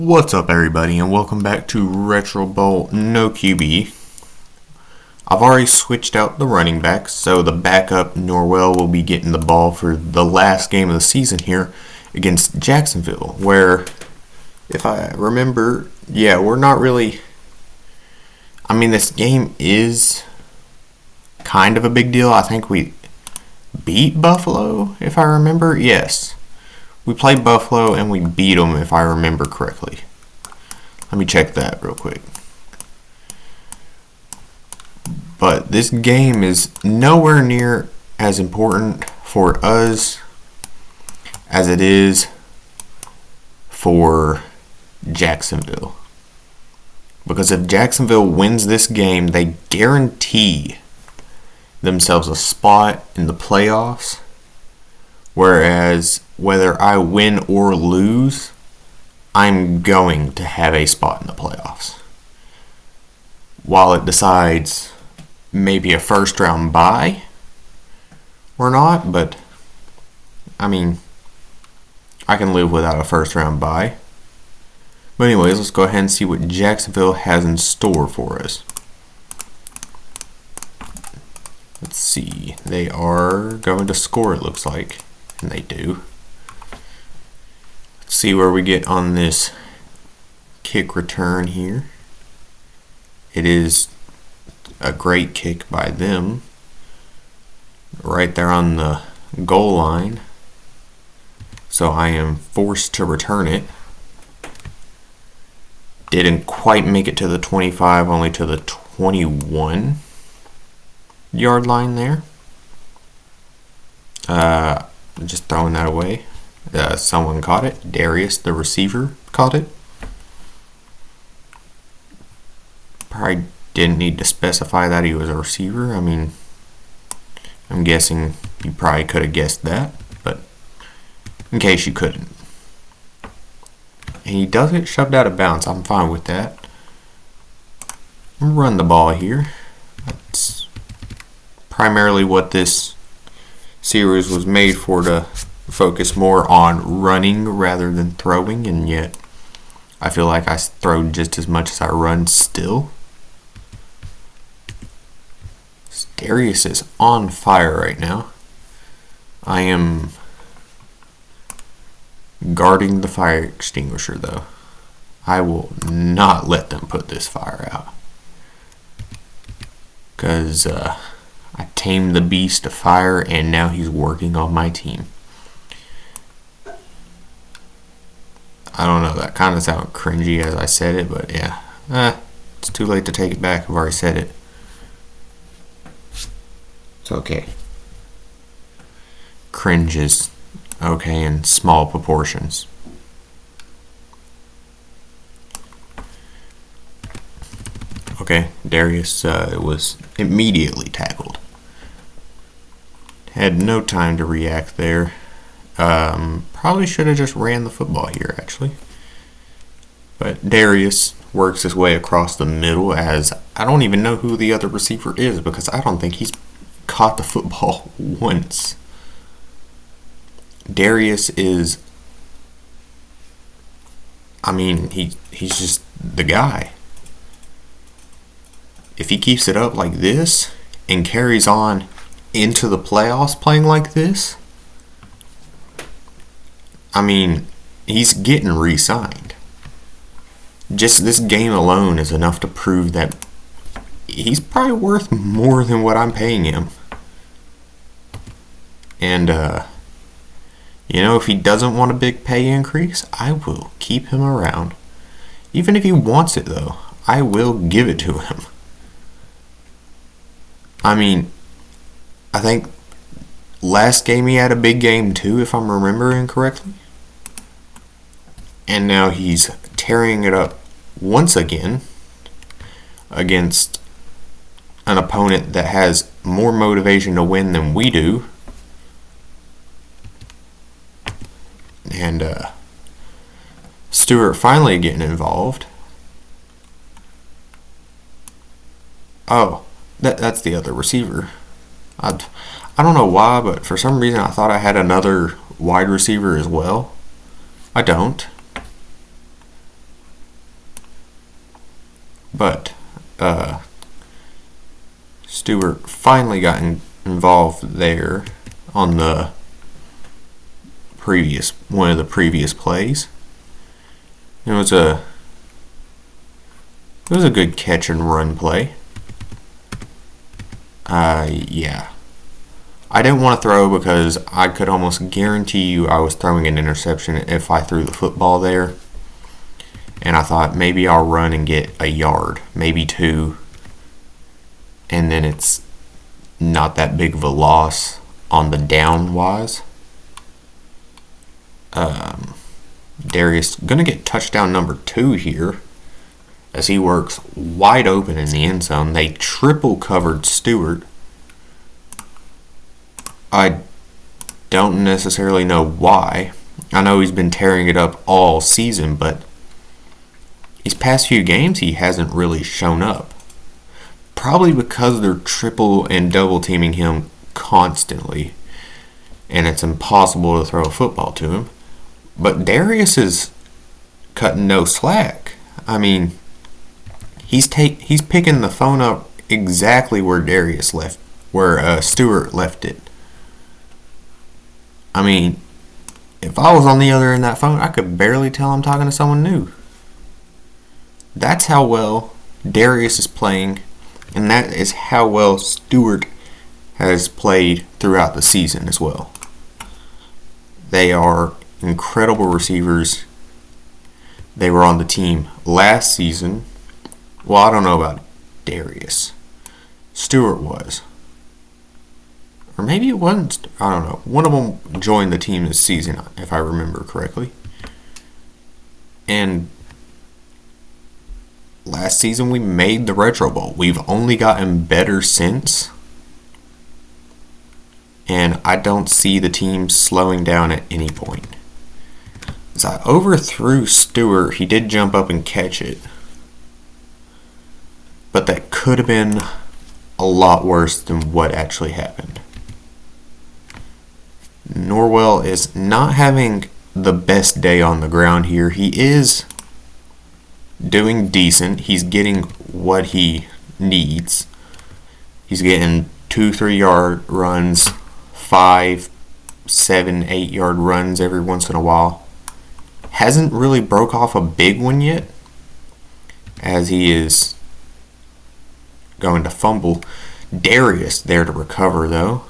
What's up, everybody, and welcome back to Retro Bowl No QB. I've already switched out the running backs, so the backup Norwell will be getting the ball for the last game of the season here against Jacksonville, where, if I remember, we're not really... this game is kind of a big deal. I think we beat Buffalo, if I remember. Yes. We played Buffalo and we beat them, if I remember correctly. Let me check that real quick. But this game is nowhere near as important for us as it is for Jacksonville. Because if Jacksonville wins this game, they guarantee themselves a spot in the playoffs. Whereas, whether I win or lose, I'm going to have a spot in the playoffs. While it decides maybe a first round bye or not, but I can live without a first round bye. But anyways, let's go ahead and see what Jacksonville has in store for us. Let's see, they are going to score, it looks like. And they do. Let's see where we get on this kick return here. It is a great kick by them. Right there on the goal line. So I am forced to return it. Didn't quite make it to the 25, only to the 21 yard line there. Just throwing that away. Someone caught it. Darius, the receiver, caught it. Probably didn't need to specify that he was a receiver. I'm guessing you probably could have guessed that, but in case you couldn't. And he does get shoved out of bounds. I'm fine with that. Run the ball here. That's primarily what this series was made for, to focus more on running rather than throwing, and yet I feel like I throw just as much as I run still. Darius is on fire right now. I am guarding the fire extinguisher though. I will not let them put this fire out. Because I tamed the beast of fire, and now he's working on my team. I don't know, that kind of sounded cringy as I said it, but yeah. It's too late to take it back. I've already said it. It's okay. Cringe is okay in small proportions. Okay, Darius was immediately tackled. Had no time to react there. Probably should have just ran the football here, actually. But Darius works his way across the middle, as I don't even know who the other receiver is, because I don't think he's caught the football once. Darius is... he's just the guy. If he keeps it up like this and carries on into the playoffs playing like this, he's getting re-signed. Just this game alone is enough to prove that he's probably worth more than what I'm paying him. And, if he doesn't want a big pay increase, I will keep him around. Even if he wants it, though, I will give it to him. I think last game he had a big game too, if I'm remembering correctly. And now he's tearing it up once again against an opponent that has more motivation to win than we do. And Stewart finally getting involved. Oh, that's the other receiver. I don't know why, but for some reason I thought I had another wide receiver as well. I don't. But Stewart finally got involved there on one of the previous plays. It was a good catch and run play. Yeah. I didn't want to throw because I could almost guarantee you I was throwing an interception if I threw the football there. And I thought maybe I'll run and get a yard, maybe 2. And then it's not that big of a loss on the down wise. Darius going to get touchdown number 2 here as he works wide open in the end zone. They triple covered Stewart. I don't necessarily know why. I know he's been tearing it up all season, but these past few games he hasn't really shown up. Probably because they're triple and double teaming him constantly, and it's impossible to throw a football to him. But Darius is cutting no slack. I mean, he's picking the phone up exactly where Stewart left it. I mean, if I was on the other end of that phone, I could barely tell I'm talking to someone new. That's how well Darius is playing, and that is how well Stewart has played throughout the season as well. They are incredible receivers. They were on the team last season. Well, I don't know about Darius. Stewart was. Or maybe it wasn't. I don't know. One of them joined the team this season, if I remember correctly. And last season we made the Retro Bowl. We've only gotten better since. And I don't see the team slowing down at any point. As I overthrew Stewart, he did jump up and catch it. But that could have been a lot worse than what actually happened. Norwell is not having the best day on the ground here. He is doing decent. He's getting what he needs. He's getting 2-3 yard runs, 5, 7, 8 yard runs every once in a while. Hasn't really broke off a big one yet, as he is going to fumble. Darius there to recover though.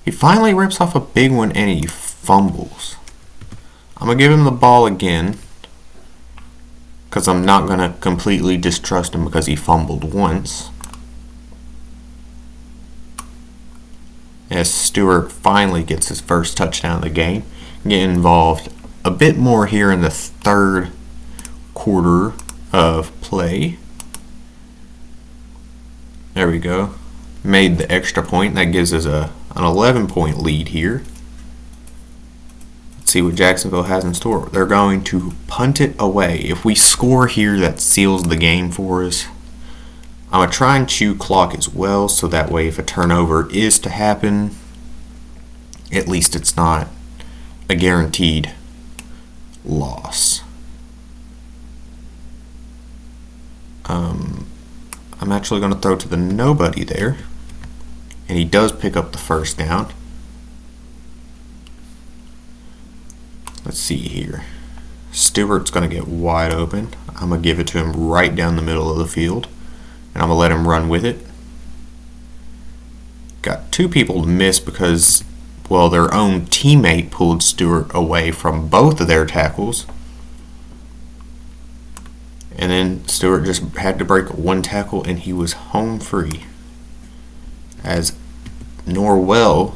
He finally rips off a big one and he fumbles. I'm going to give him the ball again, because I'm not going to completely distrust him because he fumbled once. As Stewart finally gets his first touchdown of the game. Get involved a bit more here in the third quarter of play. There we go. Made the extra point. That gives us an 11-point lead here. Let's see what Jacksonville has in store. They're going to punt it away. If we score here, that seals the game for us. I'm going to try and chew clock as well, so that way if a turnover is to happen, at least it's not a guaranteed loss. I'm actually going to throw to the nobody there. And he does pick up the first down. Let's see here. Stewart's going to get wide open. I'm going to give it to him right down the middle of the field. And I'm going to let him run with it. Got 2 people to miss because, well, their own teammate pulled Stewart away from both of their tackles. And then Stewart just had to break 1 tackle and he was home free. As Norwell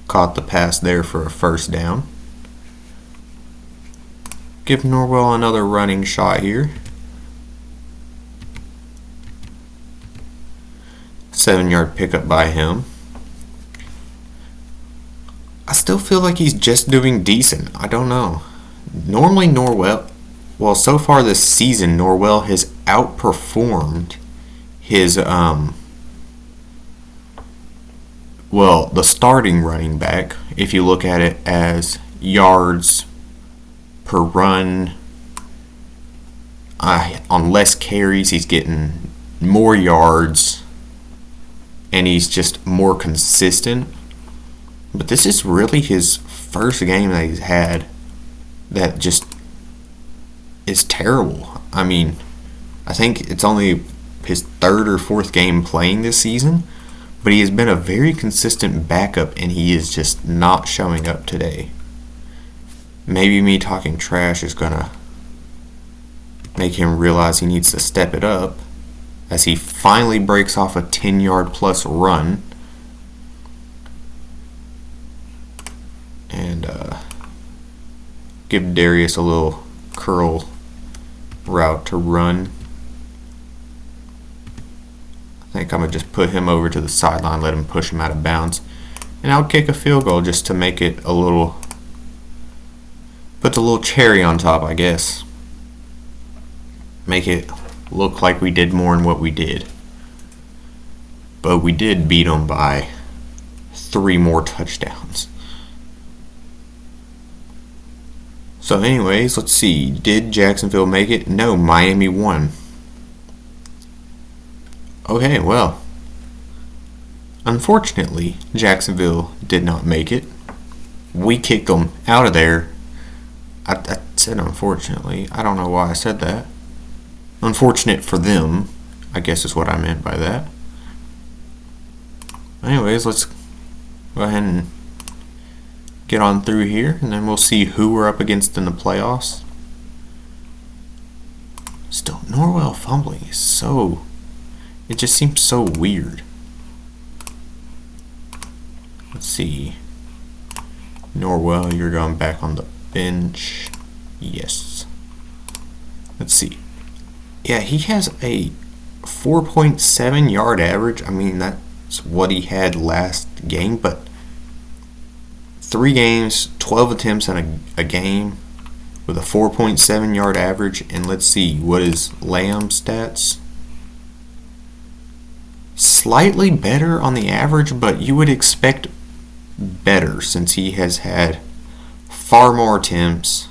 caught the pass there for a first down. Give Norwell another running shot here. 7-yard pickup by him. I still feel like he's just doing decent. I don't know. Normally Norwell, well, so far this season, Norwell has outperformed his, the starting running back, if you look at it as yards per run. on less carries, he's getting more yards, and he's just more consistent. But this is really his first game that he's had that just is terrible. I mean, I think it's only his third or fourth game playing this season, but he has been a very consistent backup, and he is just not showing up today. Maybe me talking trash is going to make him realize he needs to step it up as he finally breaks off a 10-yard plus run. And give Darius a little curl route to run. I think I'm going to just put him over to the sideline, let him push him out of bounds. And I'll kick a field goal just to make it a little, put the little cherry on top, I guess. Make it look like we did more than what we did. But we did beat them by 3 more touchdowns. So anyways, let's see. Did Jacksonville make it? No, Miami won. Okay, well, unfortunately, Jacksonville did not make it. We kicked them out of there. I said unfortunately. I don't know why I said that. Unfortunate for them, I guess is what I meant by that. Anyways, let's go ahead and get on through here, and then we'll see who we're up against in the playoffs. Still, Norwell fumbling is so... It just seems so weird. Let's see. Norwell, you're going back on the bench. Yes. Let's see. Yeah, he has a 4.7 yard average. I mean, that's what he had last game, but 3 games, 12 attempts in a game with a 4.7 yard average. And let's see, what is Lamb's stats? Slightly better on the average, but you would expect better since he has had far more attempts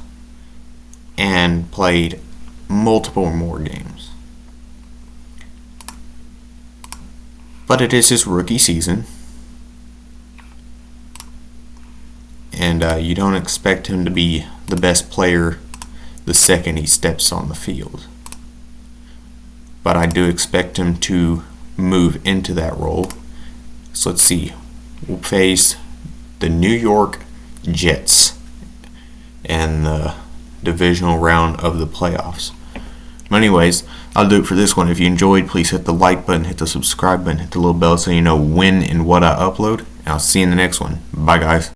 and played multiple more games. But it is his rookie season, and you don't expect him to be the best player the second he steps on the field. But I do expect him to move into that role. So let's see. We'll face the New York Jets in the divisional round of the playoffs. But anyways, I'll do it for this one. If you enjoyed, please hit the like button, hit the subscribe button, hit the little bell so you know when and what I upload. And I'll see you in the next one. Bye, guys.